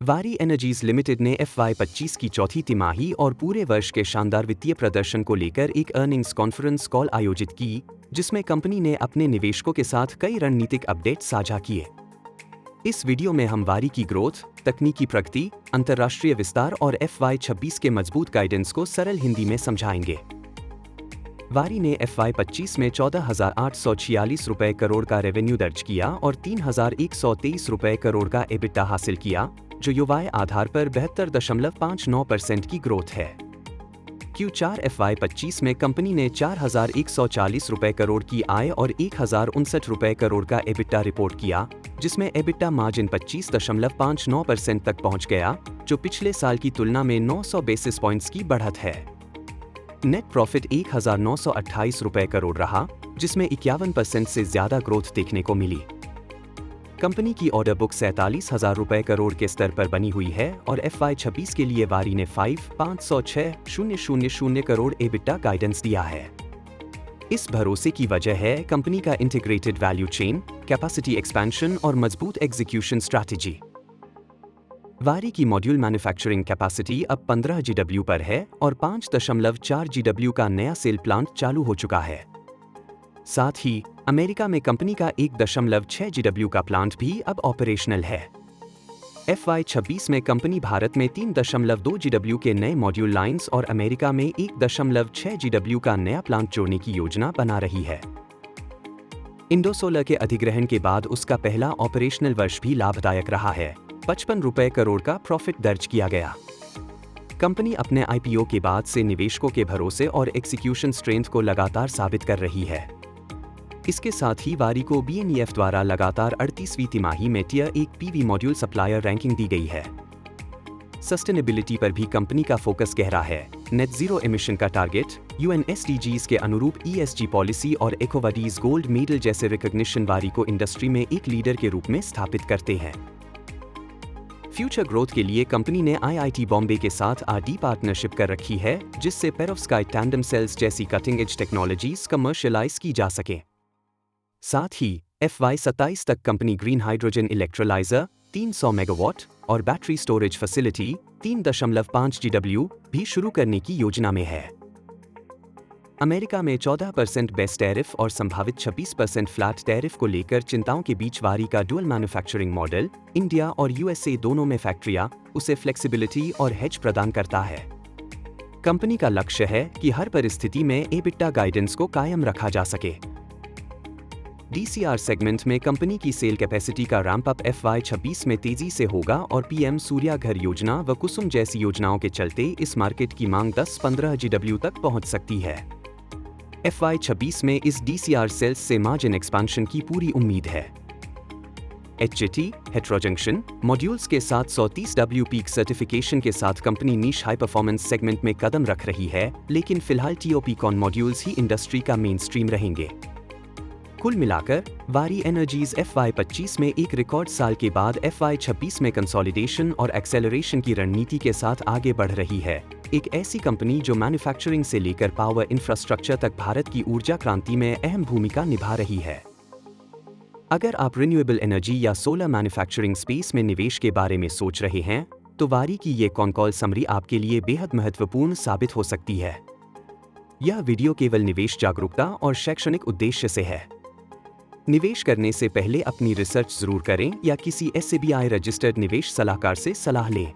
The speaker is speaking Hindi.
वारी एनर्जीज लिमिटेड ने FY25 की चौथी तिमाही और पूरे वर्ष के शानदार वित्तीय प्रदर्शन को लेकर एक अर्निंग्स कॉन्फ्रेंस कॉल आयोजित की, जिसमें कंपनी ने अपने निवेशकों के साथ कई रणनीतिक अपडेट साझा किए। इस वीडियो में हम वारी की ग्रोथ, तकनीकी प्रगति, अंतर्राष्ट्रीय विस्तार और FY26 के मजबूत गाइडेंस को सरल हिंदी में समझाएंगे। वारी ने FY25 में 14,846 रुपए करोड़ का रेवेन्यू दर्ज किया और 3,123 रुपए करोड़ का एबिटा हासिल किया, जो युवाए आधार पर 72.59% की ग्रोथ है। Q4 FY25 में कंपनी ने 4,140 रुपए करोड़ की आय और 1,059 रुपए करोड़ का एबिटा रिपोर्ट किया, जिसमें एबिटा मार्जिन 25.59% तक पहुंच गया, जो पिछले साल की तुलना में 900 बेसिस पॉइंट्स की बढ़त है। नेट प्रॉफिट 1,928 रुपए करोड़ रहा, जिसमें 51% से ज्यादा ग्रोथ देखने को मिली। कंपनी की ऑर्डर बुक 47,000 रुपए करोड़ के स्तर पर बनी हुई है और FY26 के लिए वारी ने 506,000 करोड़ एबिटा गाइडेंस दिया है। इस भरोसे की वजह है कंपनी का integrated value chain, capacity expansion और मजबूत एग्जीक्यूशन स्ट्रैटेजी। वारी की मॉड्यूल मैन्युफैक्चरिंग कैपेसिटी अब 15 GW पर है और 5.4 GW का नया सेल प्लांट चालू हो चुका है। साथ ही अमेरिका में कंपनी का 1.6 GW का प्लांट भी अब ऑपरेशनल है। FY26 में कंपनी भारत में 3.2 GW के नए मॉड्यूल लाइंस और अमेरिका में 1.6 GW का नया प्लांट जोड़ने की योजना बना रही है। इंडोसोलर के अधिग्रहण के बाद उसका पहला ऑपरेशनल वर्ष भी लाभदायक रहा है। 55 रुपए करोड़ का प्रॉफिट दर्ज किया गया। कंपनी अपने IPO के बाद से निवेशकों के भरोसे और एग्जीक्यूशन स्ट्रेंथ को लगातार साबित कर रही है। इसके साथ ही वारी को BNEF द्वारा लगातार 38वीं तिमाही में tier 1 PV module supplier ranking दी गई है। सस्टेनेबिलिटी पर भी कंपनी का फोकस गहरा है। नेट जीरो एमिशन का टारगेट, UN SDGs के अनुरूप ESG पॉलिसी और EcoVadis गोल्ड मेडल जैसे रिकॉग्निशन वारी को इंडस्ट्री में एक लीडर के रूप में स्थापित करते हैं। फ्यूचर ग्रोथ के लिए कंपनी ने IIT बॉम्बे के साथ R&D पार्टनरशिप कर रखी है, जिससे पेरोव्स्काइट टैंडम सेल्स जैसी कटिंग एज टेक्नोलॉजीज कमर्शियलाइज की जा सके। साथ ही FY27 तक company green hydrogen electrolyser 300 megawatt और बैटरी स्टोरेज फैसिलिटी 3.5 GW भी शुरू करने की योजना में है। अमेरिका में 14% बेस टैरिफ और संभावित 26% फ्लैट टैरिफ को लेकर चिंताओं के बीच वारी का डुअल मैन्युफैक्चरिंग मॉडल, इंडिया और USA दोनों में फैक्ट्रियां, उसे फ्लेक्सिबिलिटी और हेज प्रदान करता है। कंपनी का लक्ष्य है कि हर परिस्थिति में एबिटा गाइडेंस को कायम रखा जा सके। DCR सेगमेंट में कंपनी की सेल कैपेसिटी का रैंप अप FY26 में तेजी से होगा और PM सूर्या घर योजना व कुसुम जैसी योजनाओं के चलते इस मार्केट की मांग 10-15 GW तक पहुंच सकती है। FY26 में इस DCR सेल्स से मार्जिन एक्सपेंशन की पूरी उम्मीद है। HJT हेट्रोजंक्शन मॉड्यूल्स के साथ 130 W पीक सर्टिफिकेशन के साथ कंपनी नीश हाई परफॉर्मेंस सेगमेंट में कदम रख रही है, लेकिन फिलहाल TOP कॉन मॉड्यूल्स ही इंडस्ट्री का मेन स्ट्रीम रहेंगे। कुल मिलाकर वारी एनर्जीज FY25 में एक रिकॉर्ड साल के बाद FY26 में कंसोलिडेशन और एक्सेलरेशन की रणनीति के साथ आगे बढ़ रही है। एक ऐसी कंपनी जो मैन्युफैक्चरिंग से लेकर पावर इंफ्रास्ट्रक्चर तक भारत की ऊर्जा क्रांति में अहम भूमिका निभा रही है। अगर आप रिन्यूएबल एनर्जी या सोलर मैन्युफैक्चरिंग स्पेस में निवेश के बारे में सोच रहे हैं, तो वारी की ये कॉल समरी आपके लिए बेहद महत्वपूर्ण साबित हो सकती है। यह वीडियो केवल निवेश जागरूकता और शैक्षणिक उद्देश्य से है। निवेश करने से पहले अपनी रिसर्च जरूर करें या किसी SABI रजिस्टर्ड निवेश सलाहकार से सलाह लें।